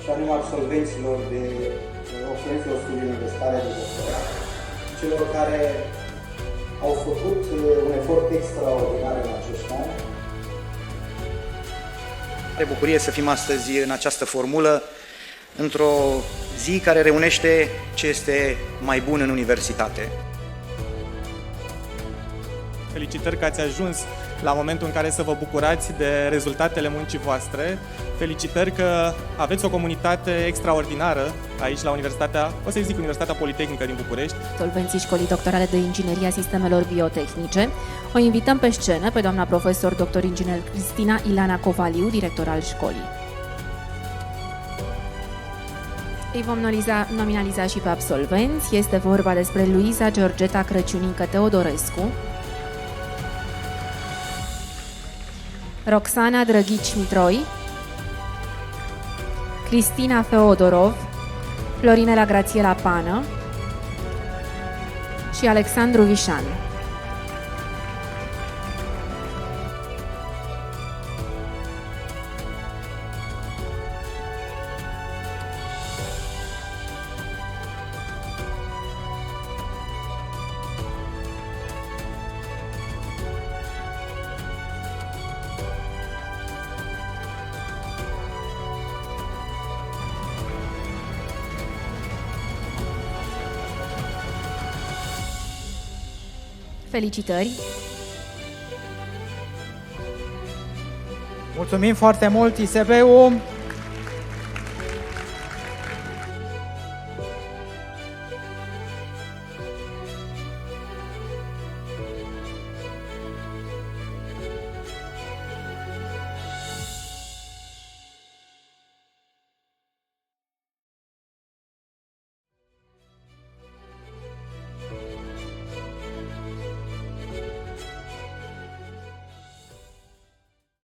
și anume absolvenților studiilor universitare de doctorat, celor care au făcut un efort extraordinar în acești ani. Are bucurie să fim astăzi în această formulă, într-o zi care reunește ce este mai bun în universitate. Felicitări că ați ajuns la momentul în care să vă bucurați de rezultatele muncii voastre. Felicitări că aveți o comunitate extraordinară aici la Universitatea Politehnică din București. Absolvenții Școlii Doctorale de Inginerie a Sistemelor Biotehnice. O invităm pe scenă pe doamna profesor dr. inginer Cristina Ilana Covaliu, director al școlii. Îi vom nominaliza și pe absolvenți. Este vorba despre Luiza Georgeta Crăciunică Teodorescu, Roxana Drăghici Mitroi, Cristina Feodorov, Florinela Grațiela Pană și Alexandru Vișan. Felicitări! Mulțumim foarte mult ISB-ul!